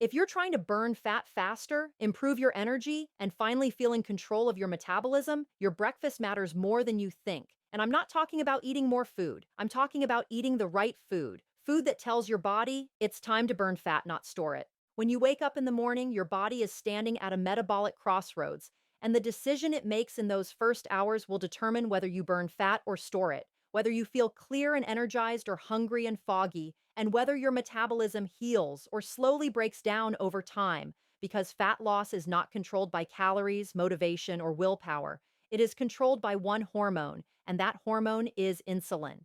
If you're trying to burn fat faster, improve your energy, and finally feel in control of your metabolism, your breakfast matters more than you think. And I'm not talking about eating more food. I'm talking about eating the right food. Food that tells your body it's time to burn fat, not store it. When you wake up in the morning, your body is standing at a metabolic crossroads, and the decision it makes in those first hours will determine whether you burn fat or store it, whether you feel clear and energized or hungry and foggy, and whether your metabolism heals or slowly breaks down over time, because fat loss is not controlled by calories, motivation, or willpower. It is controlled by one hormone, and that hormone is insulin.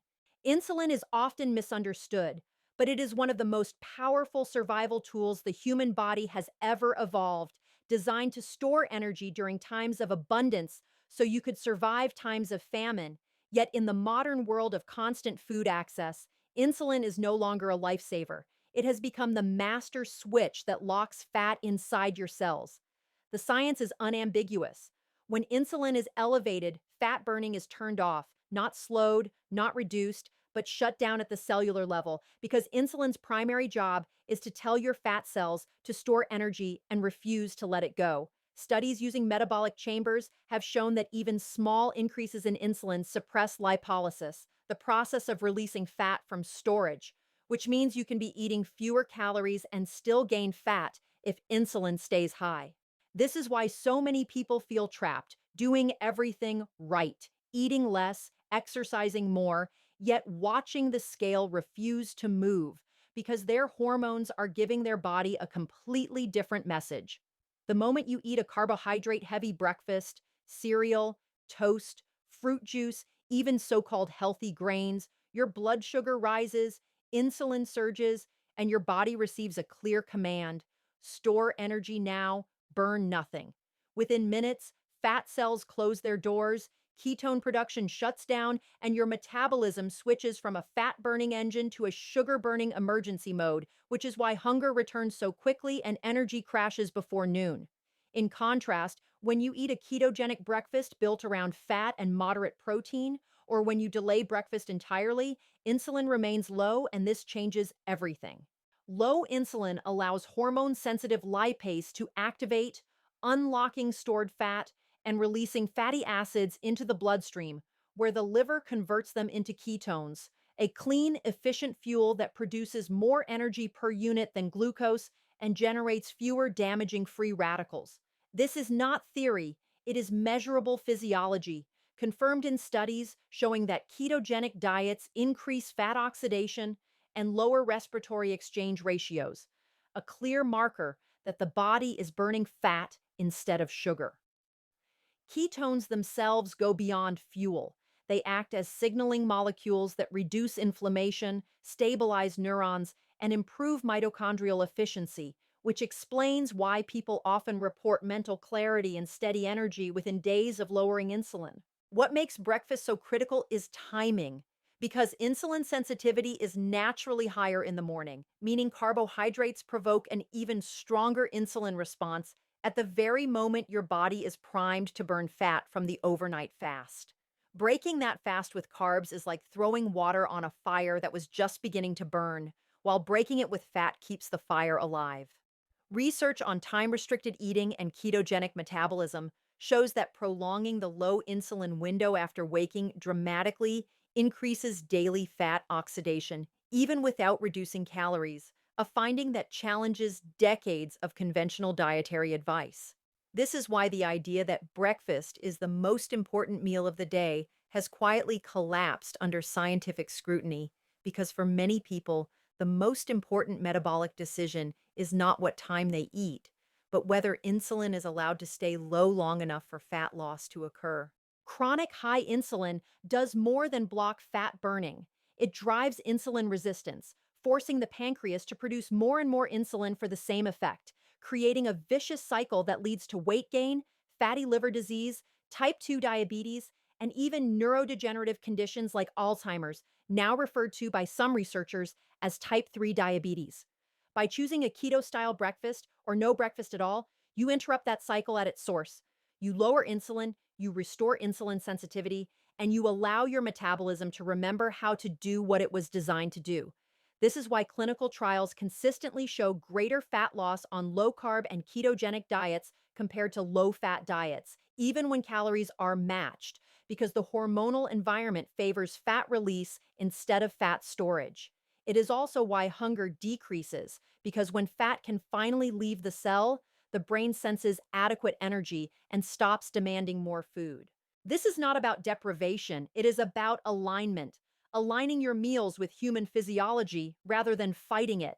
Insulin is often misunderstood, but it is one of the most powerful survival tools the human body has ever evolved, designed to store energy during times of abundance so you could survive times of famine. Yet in the modern world of constant food access, insulin is no longer a lifesaver. It has become the master switch that locks fat inside your cells. The science is unambiguous. When insulin is elevated, fat burning is turned off, not slowed, not reduced, but shut down at the cellular level, because insulin's primary job is to tell your fat cells to store energy and refuse to let it go. Studies using metabolic chambers have shown that even small increases in insulin suppress lipolysis, the process of releasing fat from storage, which means you can be eating fewer calories and still gain fat if insulin stays high. This is why so many people feel trapped, doing everything right, eating less, exercising more, yet watching the scale refuse to move because their hormones are giving their body a completely different message. The moment you eat a carbohydrate-heavy breakfast, cereal, toast, fruit juice, even so-called healthy grains, your blood sugar rises, insulin surges, and your body receives a clear command: store energy now, burn nothing. Within minutes, fat cells close their doors, ketone production shuts down, and your metabolism switches from a fat-burning engine to a sugar-burning emergency mode, which is why hunger returns so quickly and energy crashes before noon. In contrast, when you eat a ketogenic breakfast built around fat and moderate protein, or when you delay breakfast entirely, insulin remains low, and this changes everything. Low insulin allows hormone-sensitive lipase to activate, unlocking stored fat and releasing fatty acids into the bloodstream, where the liver converts them into ketones, a clean, efficient fuel that produces more energy per unit than glucose and generates fewer damaging free radicals. This is not theory, it is measurable physiology, confirmed in studies showing that ketogenic diets increase fat oxidation and lower respiratory exchange ratios, a clear marker that the body is burning fat instead of sugar. Ketones themselves go beyond fuel. They act as signaling molecules that reduce inflammation, stabilize neurons, and improve mitochondrial efficiency, which explains why people often report mental clarity and steady energy within days of lowering insulin. What makes breakfast so critical is timing, because insulin sensitivity is naturally higher in the morning, meaning carbohydrates provoke an even stronger insulin response at the very moment your body is primed to burn fat from the overnight fast. Breaking that fast with carbs is like throwing water on a fire that was just beginning to burn, while breaking it with fat keeps the fire alive. Research on time-restricted eating and ketogenic metabolism shows that prolonging the low insulin window after waking dramatically increases daily fat oxidation, even without reducing calories, a finding that challenges decades of conventional dietary advice. This is why the idea that breakfast is the most important meal of the day has quietly collapsed under scientific scrutiny, because for many people, the most important metabolic decision is not what time they eat, but whether insulin is allowed to stay low long enough for fat loss to occur. Chronic high insulin does more than block fat burning. It drives insulin resistance, forcing the pancreas to produce more and more insulin for the same effect, creating a vicious cycle that leads to weight gain, fatty liver disease, type 2 diabetes, and even neurodegenerative conditions like Alzheimer's, now referred to by some researchers as type 3 diabetes. By choosing a keto-style breakfast or no breakfast at all, you interrupt that cycle at its source. You lower insulin, you restore insulin sensitivity, and you allow your metabolism to remember how to do what it was designed to do. This is why clinical trials consistently show greater fat loss on low carb and ketogenic diets compared to low fat diets, even when calories are matched, because the hormonal environment favors fat release instead of fat storage. It is also why hunger decreases, because when fat can finally leave the cell, the brain senses adequate energy and stops demanding more food. This is not about deprivation, it is about alignment, aligning your meals with human physiology rather than fighting it.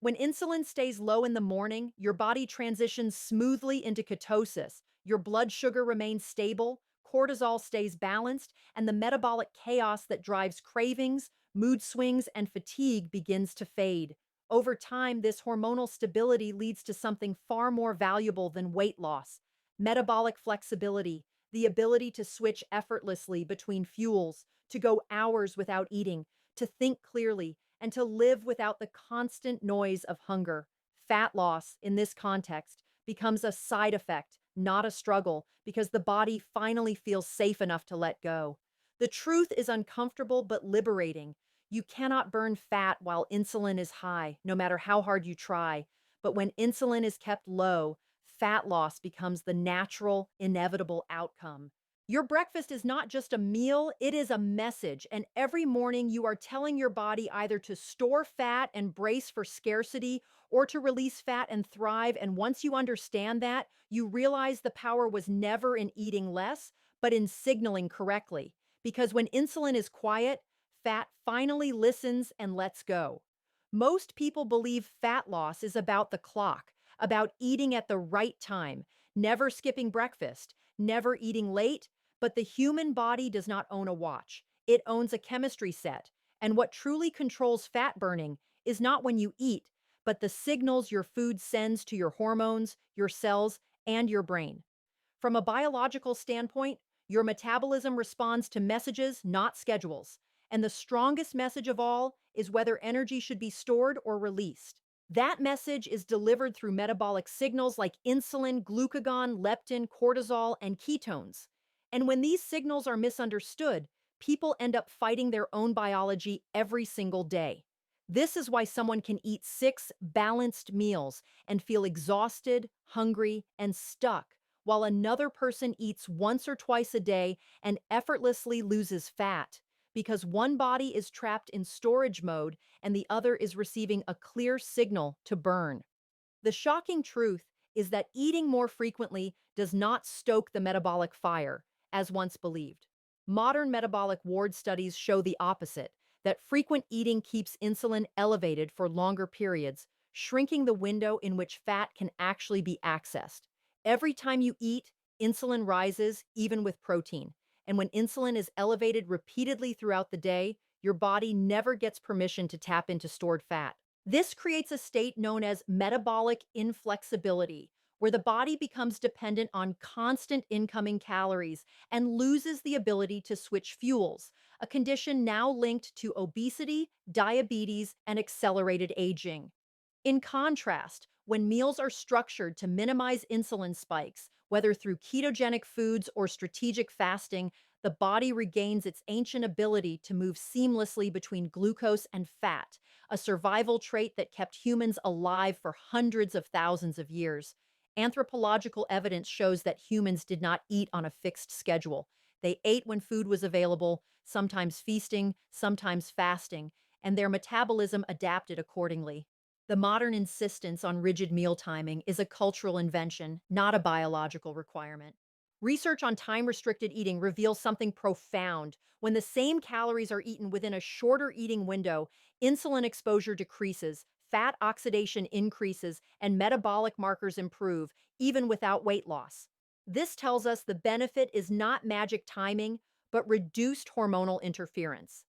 When insulin stays low in the morning, your body transitions smoothly into ketosis. Your blood sugar remains stable, cortisol stays balanced, and the metabolic chaos that drives cravings, mood swings, and fatigue begins to fade. Over time, this hormonal stability leads to something far more valuable than weight loss: metabolic flexibility, the ability to switch effortlessly between fuels, to go hours without eating, to think clearly, and to live without the constant noise of hunger. Fat loss, in this context, becomes a side effect, not a struggle, because the body finally feels safe enough to let go. The truth is uncomfortable but liberating. You cannot burn fat while insulin is high, no matter how hard you try. But when insulin is kept low, fat loss becomes the natural, inevitable outcome. Your breakfast is not just a meal, it is a message. And every morning you are telling your body either to store fat and brace for scarcity or to release fat and thrive. And once you understand that, you realize the power was never in eating less, but in signaling correctly. Because when insulin is quiet, fat finally listens and lets go. Most people believe fat loss is about the clock, about eating at the right time, never skipping breakfast, never eating late, but the human body does not own a watch. It owns a chemistry set. And what truly controls fat burning is not when you eat, but the signals your food sends to your hormones, your cells, and your brain. From a biological standpoint, your metabolism responds to messages, not schedules. And the strongest message of all is whether energy should be stored or released. That message is delivered through metabolic signals like insulin, glucagon, leptin, cortisol, and ketones. And when these signals are misunderstood, people end up fighting their own biology every single day. This is why someone can eat 6 balanced meals and feel exhausted, hungry, and stuck, while another person eats once or twice a day and effortlessly loses fat, because one body is trapped in storage mode and the other is receiving a clear signal to burn. The shocking truth is that eating more frequently does not stoke the metabolic fire, as once believed. Modern metabolic ward studies show the opposite, that frequent eating keeps insulin elevated for longer periods, shrinking the window in which fat can actually be accessed. Every time you eat, insulin rises, even with protein. And when insulin is elevated repeatedly throughout the day, your body never gets permission to tap into stored fat. This creates a state known as metabolic inflexibility, where the body becomes dependent on constant incoming calories and loses the ability to switch fuels, a condition now linked to obesity, diabetes, and accelerated aging. In contrast, when meals are structured to minimize insulin spikes, whether through ketogenic foods or strategic fasting, the body regains its ancient ability to move seamlessly between glucose and fat, a survival trait that kept humans alive for hundreds of thousands of years. Anthropological evidence shows that humans did not eat on a fixed schedule. They ate when food was available, sometimes feasting, sometimes fasting, and their metabolism adapted accordingly. The modern insistence on rigid meal timing is a cultural invention, not a biological requirement. Research on time restricted eating reveals something profound. When the same calories are eaten within a shorter eating window, insulin exposure decreases, fat oxidation increases, and metabolic markers improve, even without weight loss. This tells us the benefit is not magic timing, but reduced hormonal interference.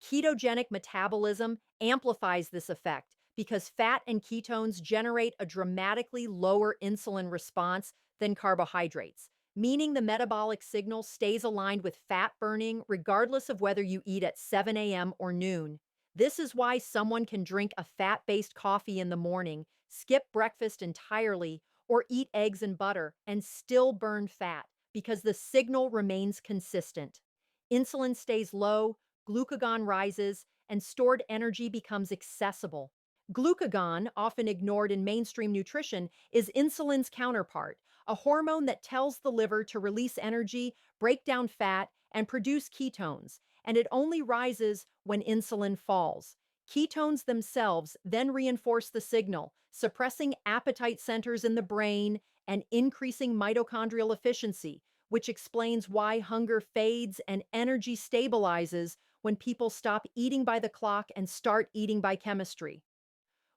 Ketogenic metabolism amplifies this effect because fat and ketones generate a dramatically lower insulin response than carbohydrates, meaning the metabolic signal stays aligned with fat burning regardless of whether you eat at 7 a.m. or noon. This is why someone can drink a fat based coffee in the morning, skip breakfast entirely, or eat eggs and butter and still burn fat because the signal remains consistent. Insulin stays low, glucagon rises, and stored energy becomes accessible. Glucagon, often ignored in mainstream nutrition, is insulin's counterpart, a hormone that tells the liver to release energy, break down fat, and produce ketones, and it only rises when insulin falls. Ketones themselves then reinforce the signal, suppressing appetite centers in the brain and increasing mitochondrial efficiency, which explains why hunger fades and energy stabilizes when people stop eating by the clock and start eating by chemistry.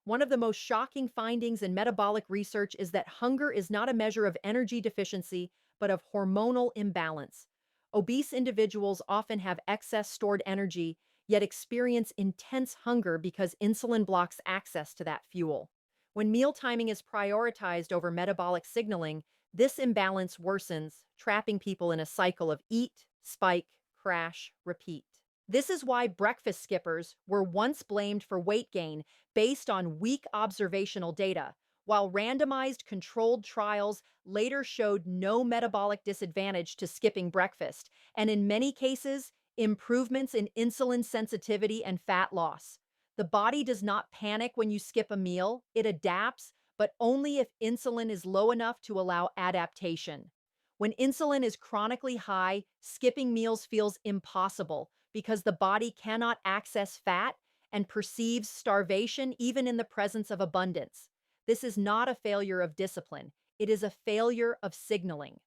One of the most shocking findings in metabolic research is that hunger is not a measure of energy deficiency, but of hormonal imbalance. Obese individuals often have excess stored energy, yet experience intense hunger because insulin blocks access to that fuel. When meal timing is prioritized over metabolic signaling, this imbalance worsens, trapping people in a cycle of eat, spike, crash, repeat. This is why breakfast skippers were once blamed for weight gain based on weak observational data, while randomized controlled trials later showed no metabolic disadvantage to skipping breakfast, and in many cases, improvements in insulin sensitivity and fat loss. The body does not panic when you skip a meal, it adapts, but only if insulin is low enough to allow adaptation. When insulin is chronically high, skipping meals feels impossible because the body cannot access fat and perceives starvation even in the presence of abundance. This is not a failure of discipline, it is a failure of signaling.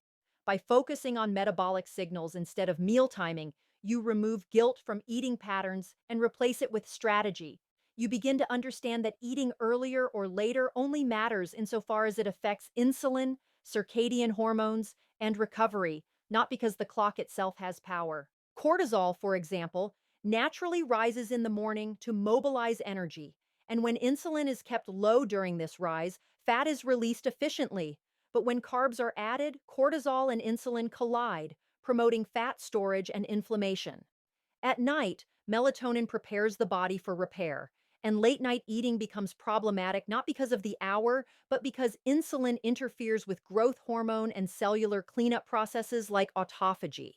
By focusing on metabolic signals instead of meal timing, you remove guilt from eating patterns and replace it with strategy. You begin to understand that eating earlier or later only matters insofar as it affects insulin, circadian hormones, and recovery, not because the clock itself has power. Cortisol, for example, naturally rises in the morning to mobilize energy, and when insulin is kept low during this rise, fat is released efficiently. But when carbs are added, cortisol and insulin collide, promoting fat storage and inflammation. At night, melatonin prepares the body for repair, and late night eating becomes problematic not because of the hour, but because insulin interferes with growth hormone and cellular cleanup processes like autophagy.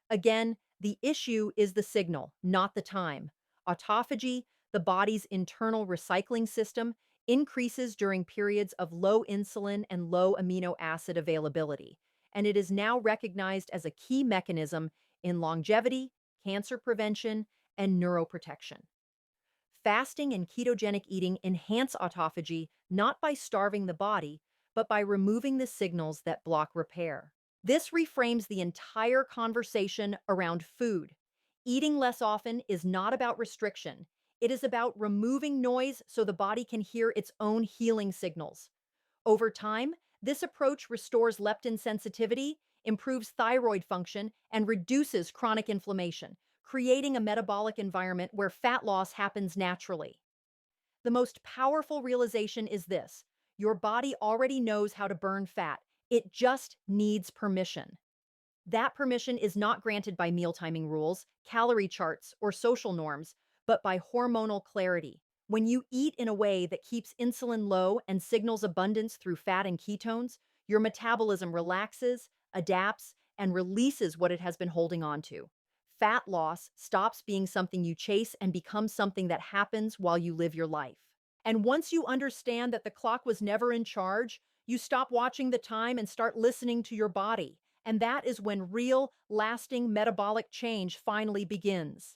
Again, the issue is the signal, not the time. Autophagy, the body's internal recycling system, increases during periods of low insulin and low amino acid availability, and it is now recognized as a key mechanism in longevity, cancer prevention, and neuroprotection. Fasting and ketogenic eating enhance autophagy not by starving the body, but by removing the signals that block repair. This reframes the entire conversation around food. Eating less often is not about restriction. It is about removing noise so the body can hear its own healing signals. Over time, this approach restores leptin sensitivity, improves thyroid function, and reduces chronic inflammation, creating a metabolic environment where fat loss happens naturally. The most powerful realization is this: your body already knows how to burn fat, it just needs permission. That permission is not granted by meal timing rules, calorie charts, or social norms, but by hormonal clarity. When you eat in a way that keeps insulin low and signals abundance through fat and ketones, your metabolism relaxes, adapts, and releases what it has been holding on to. Fat loss stops being something you chase and becomes something that happens while you live your life. And once you understand that the clock was never in charge, you stop watching the time and start listening to your body. And that is when real, lasting metabolic change finally begins.